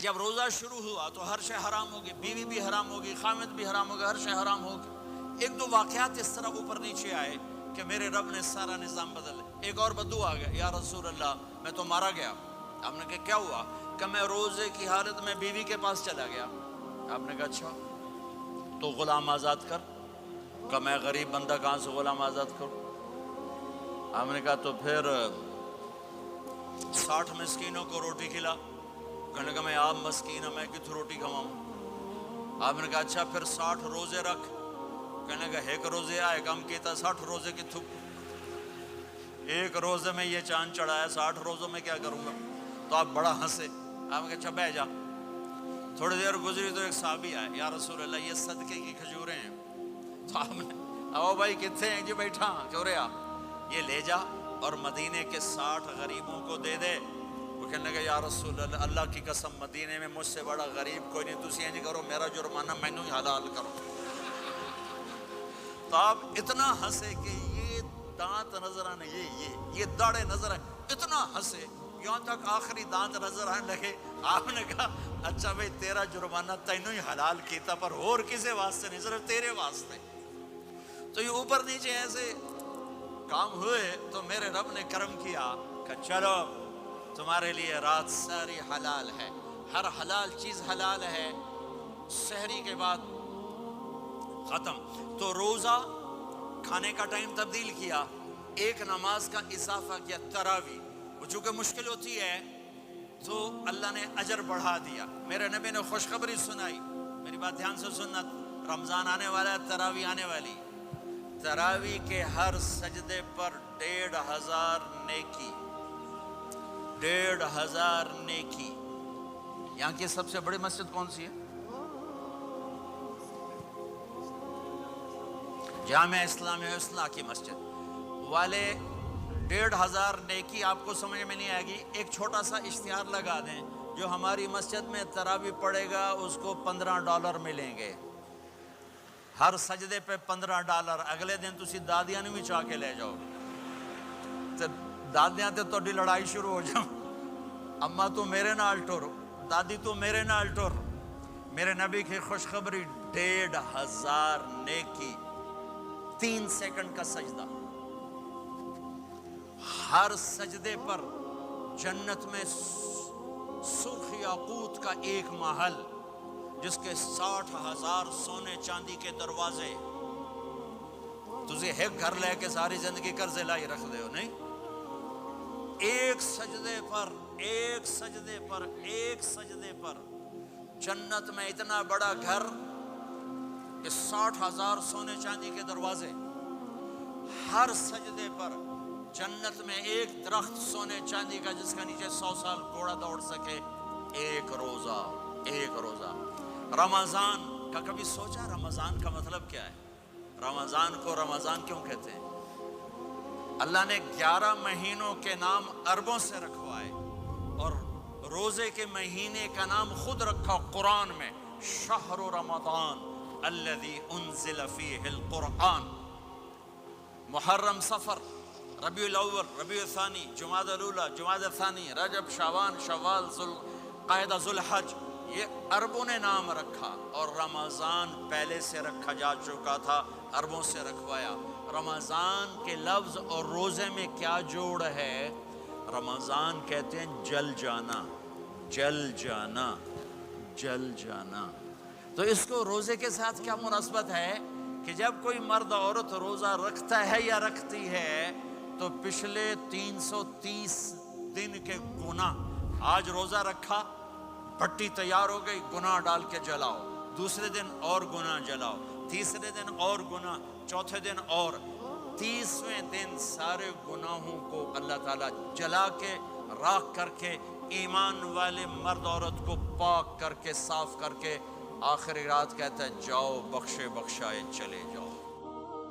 جب روزہ شروع ہوا تو ہر شے حرام ہوگی، بیوی بھی حرام ہوگی، خامد بھی حرام ہوگا، ہر شے حرام ہوگی۔ ایک دو واقعات اس طرح اوپر نیچے آئے کہ میرے رب نے سارا نظام بدل۔ ایک اور بدو آ گیا، یا رسول اللہ میں تو مارا گیا۔ آپ نے کہا کیا ہوا؟ کہ میں روزے کی حالت میں بیوی کے پاس چلا گیا۔ آپ نے کہا اچھا تو غلام آزاد کر۔ کہ میں غریب بندہ کہاں سے غلام آزاد کروں؟ آپ نے کہا تو پھر 60 مسکینوں کو روٹی کھلا۔ کہنے لگا میں آپ مسکین ہوں، میں کتوں روٹی کھواؤں؟ آپ نے کہا اچھا پھر 60 روزے رکھ۔ کہنے لگا ایک روزے آئے کم کیتا، 60 روزے کتوں؟ ایک روزے میں یہ چاند چڑھایا، 60 روزوں میں کیا کروں گا؟ تو آپ بڑا ہنسے۔ آپ نے کہا اچھا بیٹھ جا۔ تھوڑی دیر گزری تو ایک صحابی آئے، یا رسول اللہ یہ صدقے کی کھجوریں ہیں۔ تو آپ نے او بھائی کتنے ہیں؟ جی بیٹھا کیوں رہا؟ یہ لے جا اور مدینے کے 60 غریبوں کو دے دے۔ وہ کہنے لگا یا رسول اللہ اللہ کی قسم مدینے میں مجھ سے بڑا غریب کوئی نہیں، تسی انج کرو میرا جرمانہ مینوں ہی حلال کرو۔ تو آپ اتنا ہنسے کہ یہ دانت نظر آنے، یہ داڑے نظر آئے، اتنا ہنسے یہاں تک آخری دانت نظر آنے لگے۔ آپ نے کہا اچھا بھائی تیرا جرمانہ تینوں ہی حلال کیتا، پر اور کسے واسطے نہیں، صرف تیرے واسطے۔ تو یہ اوپر نیچے ایسے کام ہوئے تو میرے رب نے کرم کیا کہ چلو تمہارے لیے رات ساری حلال ہے، ہر حلال چیز حلال ہے۔ سحری کے بعد ختم۔ تو روزہ کھانے کا ٹائم تبدیل کیا، ایک نماز کا اضافہ کیا، تراویح۔ وہ چونکہ مشکل ہوتی ہے تو اللہ نے اجر بڑھا دیا۔ میرے نبی نے خوشخبری سنائی، میری بات دھیان سے سننا، رمضان آنے والا ہے، تراویح آنے والی۔ تراویح کے ہر سجدے پر 1500 نیکی، 1500 نیکی۔ یہاں کی سب سے بڑی مسجد کون سی ہے؟ جامعہ اسلامیہ اصلاح کی مسجد والے۔ 1500 نیکی آپ کو سمجھ میں نہیں آئے گی۔ ایک چھوٹا سا اشتہار لگا دیں، جو ہماری مسجد میں تراویح پڑھے گا اس کو $15 ملیں گے، ہر سجدے پہ $15۔ اگلے دن تسی دادیاں نے بھی چاہ کے لے جاؤ، دادیاں تے تھوڑی لڑائی شروع ہو جاؤ، اماں تو میرے نال ٹر، دادی تو میرے نال ٹر۔ میرے نبی کی خوشخبری، 1500 نیکی، 3 سیکنڈ کا سجدہ۔ ہر سجدے پر جنت میں سرخ یاقوت کا ایک محل، جس کے 60,000 سونے چاندی کے دروازے۔ تجھے ایک گھر لے کے ساری زندگی قرضے لائی رکھ دے ہو نہیں؟ ایک سجدے پر، ایک سجدے پر، ایک سجدے پر جنت میں اتنا بڑا گھر کہ 60,000 سونے چاندی کے دروازے۔ ہر سجدے پر جنت میں ایک درخت سونے چاندی کا جس کا نیچے 100 سال گھوڑا دوڑ سکے۔ ایک روزہ، ایک روزہ۔ رمضان کا کبھی سوچا رمضان کا مطلب کیا ہے؟ رمضان کو رمضان کیوں کہتے ہیں؟ اللہ نے 11 مہینوں کے نام عربوں سے رکھوائے اور روزے کے مہینے کا نام خود رکھا قرآن میں، شہر رمضان الذی انزل فیہ القرآن۔ محرم، صفر، ربیع الاول، ربیع الثانی، جمادی الاولی، جمادی الثانی، رجب، شعبان، شوال، ذوالقعدہ، ذوالحج، یہ عربوں نے نام رکھا۔ اور رمضان پہلے سے رکھا جا چکا تھا، عربوں سے رکھوایا۔ رمضان کے لفظ اور روزے میں کیا جوڑ ہے؟ رمضان کہتے ہیں جل جانا، جل جانا، جل جانا۔ تو اس کو روزے کے ساتھ کیا مناسبت ہے کہ جب کوئی مرد عورت روزہ رکھتا ہے یا رکھتی ہے تو پچھلے 330 دن کے گناہ، آج روزہ رکھا، پٹی تیار ہو گئی، گناہ ڈال کے جلاؤ، دوسرے دن اور گناہ جلاؤ، تیسرے دن اور گناہ، چوتھے دن اور، 30ویں دن سارے گناہوں کو اللہ تعالیٰ جلا کے، راکھ کر کے، ایمان والے مرد عورت کو پاک کر کے، صاف کر کے، آخری رات کہتا ہے جاؤ بخشے بخشائے چلے جاؤ۔